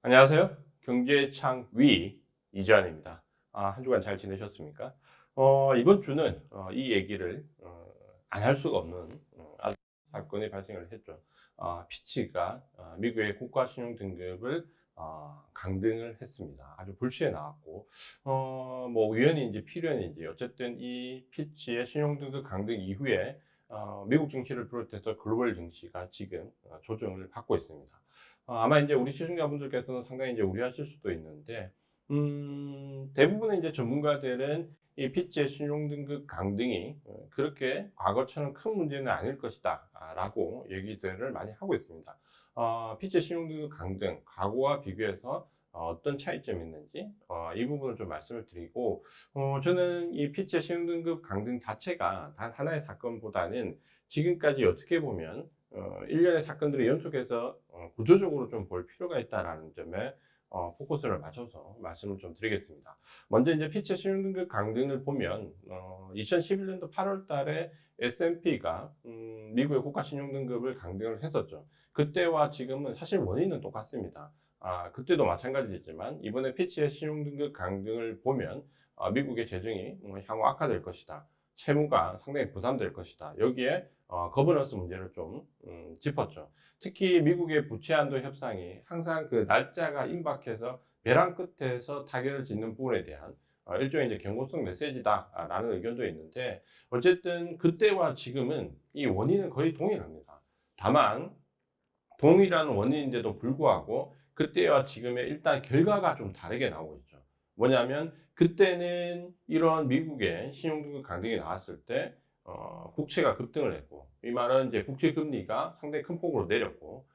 안녕하세요. 경제창위 이주환입니다. 한 주간 잘 지내셨습니까? 이번 주는 이 얘기를 안 할 수가 없는 아주 사건이 발생을 했죠. 피치가 미국의 국가신용등급을 강등을 했습니다. 아주 불시에 나왔고, 뭐 우연인지 필연인지 어쨌든 이 피치의 신용등급 강등 이후에 미국 증시를 비롯해서 글로벌 증시가 지금 조정을 받고 있습니다. 아마 이제 우리 시청자분들께서는 상당히 이제 우려하실 수도 있는데, 대부분의 이제 전문가들은 이 피치의 신용등급 강등이 그렇게 과거처럼 큰 문제는 아닐 것이다, 라고 얘기들을 많이 하고 있습니다. 피치의 신용등급 강등, 과거와 비교해서 어떤 차이점이 있는지, 이 부분을 좀 말씀을 드리고, 저는 이 피치의 신용등급 강등 자체가 단 하나의 사건보다는 지금까지 어떻게 보면 일련의 사건들이 연속해서 구조적으로 좀 볼 필요가 있다라는 점에 포커스를 맞춰서 말씀을 좀 드리겠습니다. 먼저 이제 피치 신용등급 강등을 보면 2011년도 8월 달에 S&P가 미국의 국가 신용등급을 강등을 했었죠. 그때와 지금은 사실 원인은 똑같습니다. 그때도 마찬가지지만 이번에 피치의 신용등급 강등을 보면 미국의 재정이 향후 악화될 것이다. 채무가 상당히 부담될 것이다. 여기에 거버넌스 문제를 좀 짚었죠. 특히 미국의 부채 한도 협상이 항상 그 날짜가 임박해서 벼랑 끝에서 타결을 짓는 부분에 대한 일종의 이제 경고성 메시지다라는 의견도 있는데, 어쨌든 그때와 지금은 이 원인은 거의 동일합니다. 다만 동일한 원인인데도 불구하고 그때와 지금의 일단 결과가 좀 다르게 나오고 있죠. 뭐냐면 그때는 이런 미국의 신용등급 강등이 나왔을 때 국채가 급등을 했고, 이 말은 이제 국채 금리가 상당히 큰 폭으로 내렸고,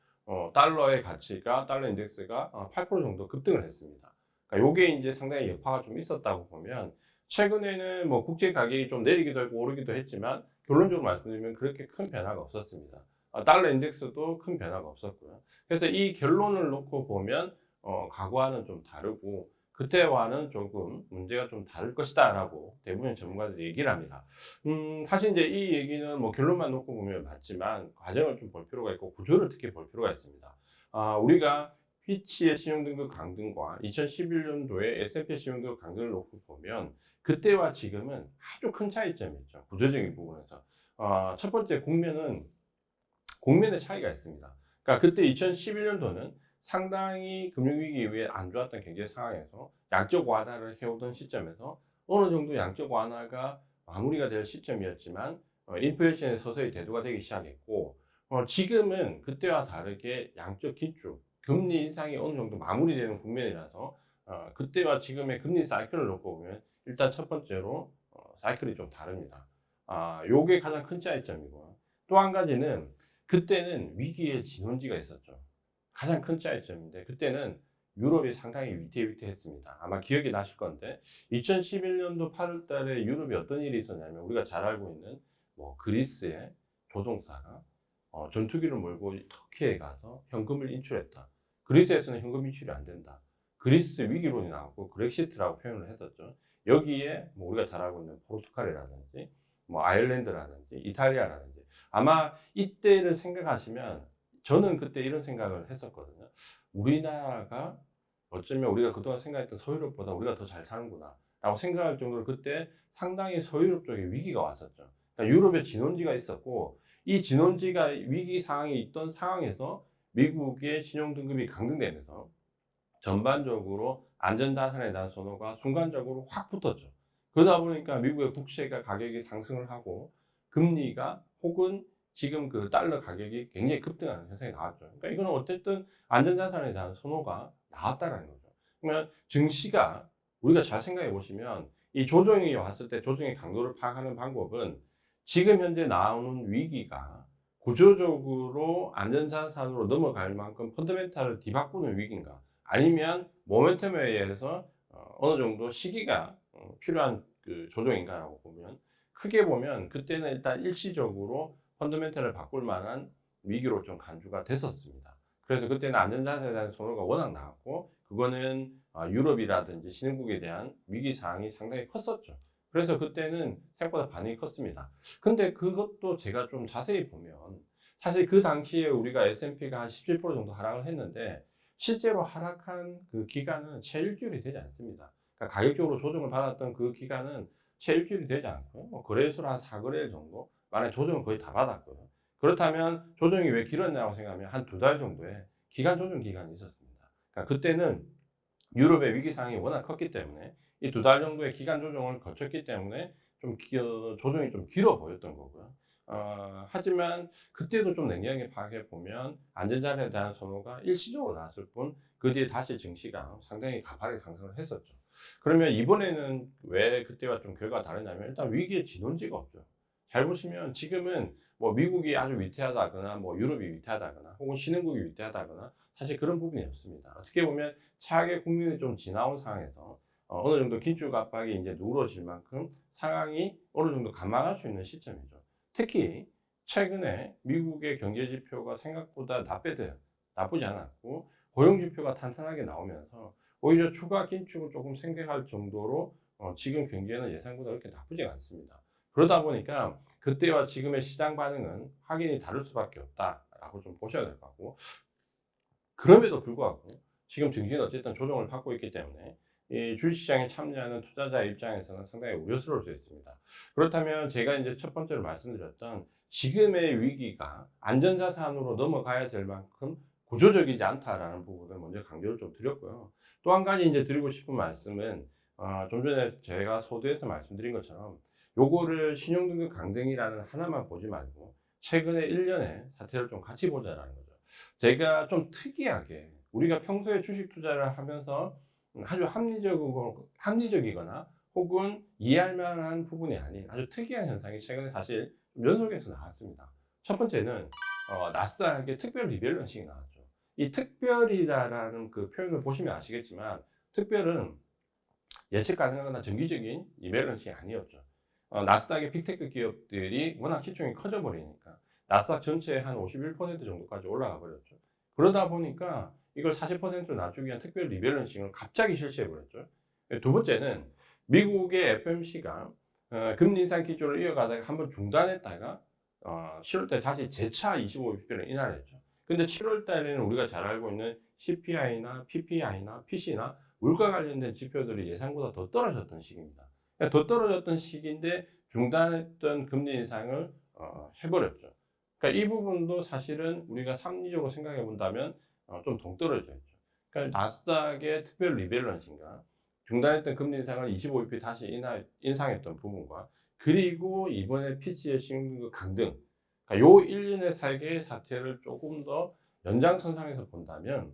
달러의 가치가, 달러 인덱스가 8% 정도 급등을 했습니다. 그러니까 요게 이제 상당히 여파가 좀 있었다고 보면, 최근에는 뭐 국채 가격이 좀 내리기도 하고 오르기도 했지만 결론적으로 말씀드리면 그렇게 큰 변화가 없었습니다. 달러 인덱스도 큰 변화가 없었고요. 그래서 이 결론을 놓고 보면 과거와는 좀 다르고 그때와는 조금 문제가 좀 다를 것이다 라고 대부분 전문가들이 얘기를 합니다. 사실 이제 이 얘기는 뭐 결론만 놓고 보면 맞지만 과정을 좀 볼 필요가 있고 구조를 특히 볼 필요가 있습니다. 우리가 피치의 신용등급 강등과 2011년도에 S&P 신용등급 강등을 놓고 보면 그때와 지금은 아주 큰 차이점이 있죠. 구조적인 부분에서. 첫 번째 국면의 차이가 있습니다. 그러니까 그때 2011년도는 상당히 금융위기 이후에 안 좋았던 경제 상황에서 양적 완화를 해오던 시점에서 어느 정도 양적 완화가 마무리가 될 시점이었지만 인플레이션이 서서히 대두가 되기 시작했고, 지금은 그때와 다르게 양적 기축, 금리 인상이 어느 정도 마무리되는 국면이라서 그때와 지금의 금리 사이클을 놓고 보면 일단 첫 번째로 사이클이 좀 다릅니다. 요게 가장 큰 차이점이고요. 또 한 가지는 그때는 위기의 진원지가 있었죠. 가장 큰 차이점인데 그때는 유럽이 상당히 위태위태했습니다. 아마 기억이 나실 건데 2011년도 8월 달에 유럽에 어떤 일이 있었냐면 우리가 잘 알고 있는 뭐 그리스의 조종사가 전투기를 몰고 터키에 가서 현금을 인출했다. 그리스에서는 현금 인출이 안 된다. 그리스 위기론이 나왔고 그렉시트라고 표현을 했었죠. 여기에 뭐 우리가 잘 알고 있는 포르투갈이라든지 뭐 아일랜드라든지 이탈리아라든지, 아마 이때를 생각하시면 저는 그때 이런 생각을 했었거든요. 우리나라가 어쩌면 우리가 그동안 생각했던 서유럽보다 우리가 더 잘 사는구나 라고 생각할 정도로 그때 상당히 서유럽 쪽에 위기가 왔었죠. 그러니까 유럽에 진원지가 있었고 이 진원지가 위기 상황이 있던 상황에서 미국의 신용등급이 강등되면서 전반적으로 안전자산에 대한 선호가 순간적으로 확 붙었죠. 그러다 보니까 미국의 국채가 가격이 상승을 하고 금리가 혹은 지금 그 달러 가격이 굉장히 급등하는 현상이 나왔죠. 그러니까 이거는 어쨌든 안전자산에 대한 선호가 나왔다라는 거죠. 그러면 증시가 우리가 잘 생각해 보시면 이 조정이 왔을 때 조정의 강도를 파악하는 방법은 지금 현재 나오는 위기가 구조적으로 안전자산으로 넘어갈 만큼 펀더멘탈을 뒤바꾸는 위기인가, 아니면 모멘텀에 의해서 어느 정도 시기가 필요한 그 조정인가라고 보면, 크게 보면 그때는 일단 일시적으로 펀더멘털을 바꿀 만한 위기로 좀 간주가 됐었습니다. 그래서 그때는 안전자산에 대한 선호가 워낙 나왔고 그거는 유럽이라든지 신흥국에 대한 위기 사항이 상당히 컸었죠. 그래서 그때는 생각보다 반응이 컸습니다. 근데 그것도 제가 좀 자세히 보면 사실 그 당시에 우리가 S&P가 한 17% 정도 하락을 했는데 실제로 하락한 그 기간은 채 일주일이 되지 않습니다. 그러니까 가격적으로 조정을 받았던 그 기간은 채 일주일이 되지 않고요. 뭐 거래수로 한 4거래일 정도, 만약 조정을 거의 다 받았고요. 그렇다면 조정이 왜 길었냐고 생각하면 한 2달 정도의 기간 조정 기간이 있었습니다. 그러니까 그때는 유럽의 위기 상황이 워낙 컸기 때문에 이 2달 정도의 기간 조정을 거쳤기 때문에 좀 조정이 좀 길어 보였던 거고요. 하지만 그때도 좀 냉정하게 파악해 보면 안전자리에 대한 선호가 일시적으로 나왔을 뿐 그 뒤에 다시 증시가 상당히 가파르게 상승을 했었죠. 그러면 이번에는 왜 그때와 좀 결과가 다르냐면 일단 위기의 진원지가 없죠. 잘 보시면 지금은 뭐 미국이 아주 위태하다거나 뭐 유럽이 위태하다거나 혹은 신흥국이 위태하다거나 사실 그런 부분이 없습니다. 어떻게 보면 차악의 국면이 좀 지나온 상황에서 어느 정도 긴축 압박이 이제 누그러질 만큼 상황이 어느 정도 감망할 수 있는 시점이죠. 특히 최근에 미국의 경제 지표가 생각보다 나쁘지 않았고 고용 지표가 탄탄하게 나오면서 오히려 추가 긴축을 조금 생각할 정도로 지금 경제는 예상보다 그렇게 나쁘지 않습니다. 그러다 보니까 그때와 지금의 시장 반응은 확연히 다를 수밖에 없다라고 좀 보셔야 될 것 같고, 그럼에도 불구하고 지금 증시는 어쨌든 조정을 받고 있기 때문에 이 주식시장에 참여하는 투자자 입장에서는 상당히 우려스러울 수 있습니다. 그렇다면 제가 이제 첫 번째로 말씀드렸던 지금의 위기가 안전자산으로 넘어가야 될 만큼 구조적이지 않다라는 부분을 먼저 강조를 좀 드렸고요. 또 한 가지 이제 드리고 싶은 말씀은 좀 전에 제가 소두에서 말씀드린 것처럼 요거를 신용등급 강등이라는 하나만 보지 말고 최근에 1년의 사태를 좀 같이 보자라는 거죠. 제가 좀 특이하게 우리가 평소에 주식 투자를 하면서 아주 합리적이거나 혹은 이해할 만한 부분이 아닌 아주 특이한 현상이 최근에 사실 연속해서 나왔습니다. 첫 번째는 나스닥의 특별 리밸런싱이 나왔죠. 이 특별이라는 그 표현을 보시면 아시겠지만 특별은 예측 가능하거나 정기적인 리밸런싱이 아니었죠. 나스닥의 빅테크 기업들이 워낙 시총이 커져 버리니까 나스닥 전체의 한 51% 정도까지 올라가 버렸죠. 그러다 보니까 이걸 40%로 낮추기 위한 특별 리밸런싱을 갑자기 실시해 버렸죠. 두 번째는 미국의 FMC가 금리 인상 기조를 이어가다가 한번 중단했다가 7월 달 다시 재차 25bp를 인하했죠. 근데 7월 달에는 우리가 잘 알고 있는 CPI나 PPI나 PC나 물가 관련된 지표들이 예상보다 더 떨어졌던 시기입니다. 그러니까 더 떨어졌던 시기인데 중단했던 금리 인상을 해버렸죠. 그러니까 이 부분도 사실은 우리가 합리적으로 생각해 본다면 좀 동떨어져 있죠. 그러니까 나스닥의 특별 리밸런싱과 중단했던 금리 인상을 25bp 다시 인상했던 부분과 그리고 이번에 피치의 신규 강등, 그러니까 요 1년의 살개의 사태를 조금 더 연장선상에서 본다면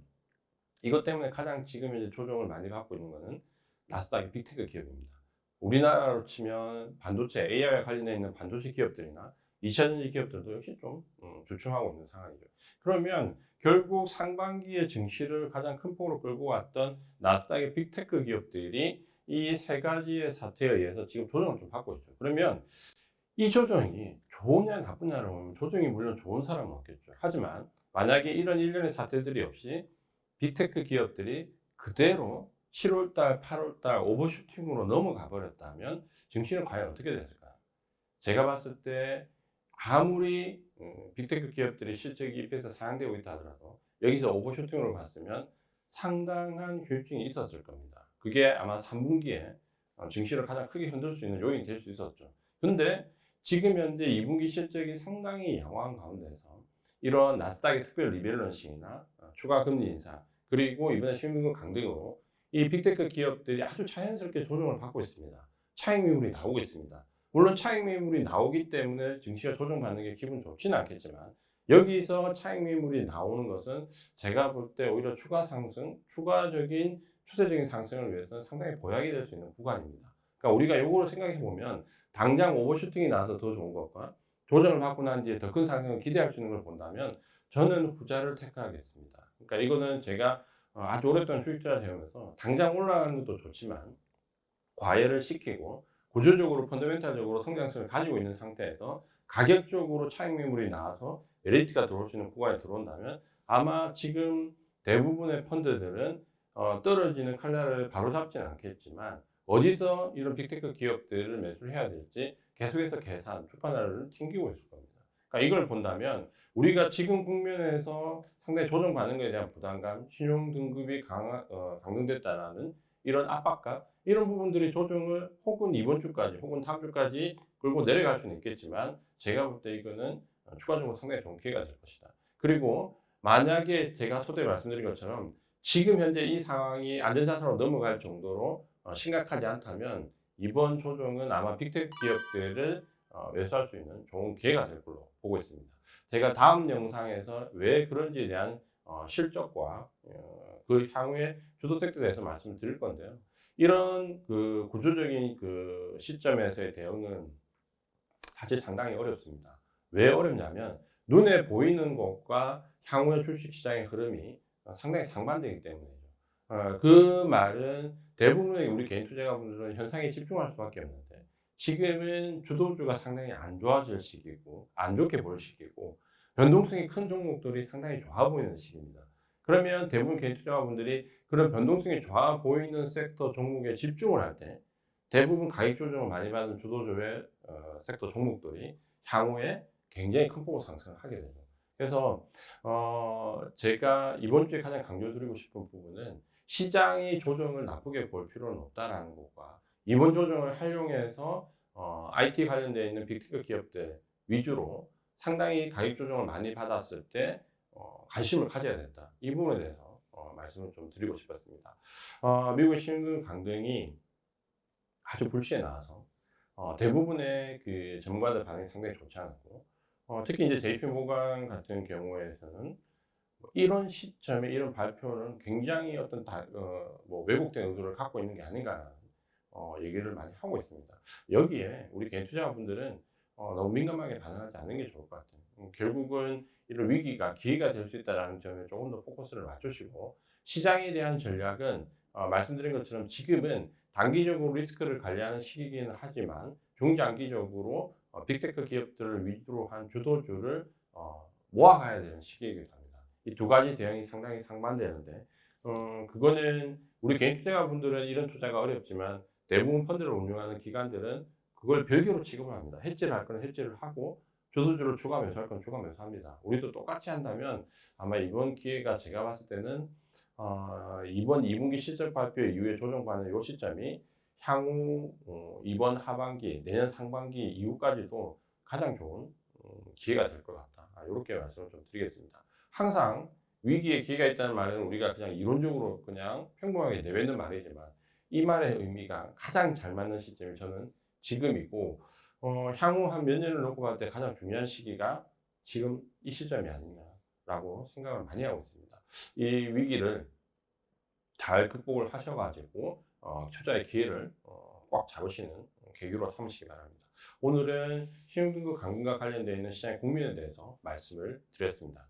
이것 때문에 가장 지금 이제 조정을 많이 받고 있는 거는 나스닥의 빅테크 기업입니다. 우리나라로 치면 반도체, AI와 관련해 있는 반도체 기업들이나 2차전지 기업들도 역시 좀 주춤하고 있는 상황이죠. 그러면 결국 상반기의 증시를 가장 큰 폭으로 끌고 왔던 나스닥의 빅테크 기업들이 이 세 가지의 사태에 의해서 지금 조정을 좀 받고 있죠. 그러면 이 조정이 좋으냐 나쁘냐로 보면 조정이 물론 좋은 사람은 없겠죠. 하지만 만약에 이런 일련의 사태들이 없이 빅테크 기업들이 그대로 7월달, 8월달 오버슈팅으로 넘어가 버렸다면 증시는 과연 어떻게 됐을까요? 제가 봤을 때 아무리 빅테크 기업들이 실적이 입에서 상향되고 있다 하더라도 여기서 오버슈팅으로 갔으면 상당한 휴증이 있었을 겁니다. 그게 아마 3분기에 증시를 가장 크게 흔들 수 있는 요인이 될 수 있었죠. 근데 지금 현재 2분기 실적이 상당히 양호한 가운데서 이런 나스닥의 특별 리밸런싱이나 추가 금리 인상 그리고 이번에 신흥국 강등으로 이 빅테크 기업들이 아주 자연스럽게 조정을 받고 있습니다. 차익 매물이 나오고 있습니다. 물론 차익 매물이 나오기 때문에 증시가 조정받는 게 기분 좋지는 않겠지만 여기서 차익 매물이 나오는 것은 제가 볼 때 오히려 추가 상승, 추가적인 추세적인 상승을 위해서는 상당히 보약이 될 수 있는 구간입니다. 그러니까 우리가 요거를 생각해 보면 당장 오버슈팅이 나와서 더 좋은 것과 조정을 받고 난 뒤에 더 큰 상승을 기대할 수 있는 걸 본다면 저는 후자를 택하겠습니다. 그러니까 이거는 제가 아주 오랫동안 주식투자 되면서 당장 올라가는 것도 좋지만 과열을 시키고 구조적으로 펀더멘탈적으로 성장성을 가지고 있는 상태에서 가격적으로 차익 매물이 나와서 LH가 들어올 수 있는 구간에 들어온다면 아마 지금 대부분의 펀드들은 떨어지는 칼날을 바로잡지는 않겠지만 어디서 이런 빅테크 기업들을 매수를 해야 될지 계속해서 주가날을 튕기고 있을 겁니다. 그러니까 이걸 본다면 우리가 지금 국면에서 상당히 조정 반응에 대한 부담감, 신용 등급이 강등됐다라는 이런 압박감, 이런 부분들이 조정을 혹은 이번 주까지 혹은 다음 주까지 끌고 내려갈 수는 있겠지만, 제가 볼 때 이거는 추가적으로 상당히 좋은 기회가 될 것이다. 그리고 만약에 제가 서두에 말씀드린 것처럼 지금 현재 이 상황이 안전자산으로 넘어갈 정도로 심각하지 않다면, 이번 조정은 아마 빅테크 기업들을 매수할 수 있는 좋은 기회가 될 걸로 보고 있습니다. 제가 다음 영상에서 왜 그런지에 대한 실적과 그 향후의 주도 섹터에 대해서 말씀을 드릴 건데요. 이런 그 구조적인 그 시점에서의 대응은 사실 상당히 어렵습니다. 왜 어렵냐면, 눈에 보이는 것과 향후의 주식시장의 흐름이 상당히 상반되기 때문이죠. 그 말은 대부분의 우리 개인 투자자분들은 현상에 집중할 수밖에 없는데, 지금은 주도주가 상당히 안 좋아질 시기고, 안 좋게 보일 시기고, 변동성이 큰 종목들이 상당히 좋아 보이는 시기입니다. 그러면 대부분 개인 투자자분들이 그런 변동성이 좋아 보이는 섹터 종목에 집중을 할 때, 대부분 가격 조정을 많이 받은 주도주의 섹터 종목들이 향후에 굉장히 큰 폭으로 상승을 하게 되죠. 그래서 제가 이번 주에 가장 강조드리고 싶은 부분은, 시장이 조정을 나쁘게 볼 필요는 없다라는 것과, 이번 조정을 활용해서 IT 관련되어 있는 빅테크 기업들 위주로 상당히 가격 조정을 많이 받았을 때 관심을 가져야 된다. 이 부분에 대해서 말씀을 좀 드리고 싶었습니다. 미국의 신흥 강등이 아주 불시에 나와서 대부분의 그 전문가들 반응이 상당히 좋지 않았고, 특히 이제 JP 모간 같은 경우에서는 뭐 이런 시점에 이런 발표는 굉장히 어떤 뭐 왜곡된 의도를 갖고 있는 게 아닌가라는 얘기를 많이 하고 있습니다. 여기에 우리 개인 투자자분들은 너무 민감하게 반응하지 않는 게 좋을 것 같아요. 결국은 이런 위기가 기회가 될 수 있다는 점에 조금 더 포커스를 맞추시고, 시장에 대한 전략은 말씀드린 것처럼 지금은 단기적으로 리스크를 관리하는 시기이긴 하지만, 중장기적으로 빅테크 기업들을 위주로 한 주도주를 모아가야 되는 시기이기도 합니다. 이 두 가지 대응이 상당히 상반되는데, 그거는 우리 개인 투자자분들은 이런 투자가 어렵지만, 대부분 펀드를 운영하는 기관들은 그걸 별개로 취급을 합니다. 해지를 할 거는 해지를 하고, 주도주를 추가 매수할 건 추가 매수합니다. 우리도 똑같이 한다면 아마 이번 기회가 제가 봤을 때는 이번 2분기 실적 발표 이후에 조정받는 이 시점이 향후 이번 하반기, 내년 상반기 이후까지도 가장 좋은 기회가 될 것 같다. 이렇게 말씀을 좀 드리겠습니다. 항상 위기에 기회가 있다는 말은 우리가 그냥 이론적으로 그냥 평범하게 내뱉는 말이지만, 이 말의 의미가 가장 잘 맞는 시점이 저는 지금이고, 향후 한 몇 년을 놓고 봤을 때 가장 중요한 시기가 지금 이 시점이 아니냐라고 생각을 많이 하고 있습니다. 이 위기를 잘 극복을 하셔가지고 투자의 기회를 꽉 잡으시는 계기로 삼으시기 바랍니다. 오늘은 신용등급 강등과 관련되어 있는 시장의 국면에 대해서 말씀을 드렸습니다.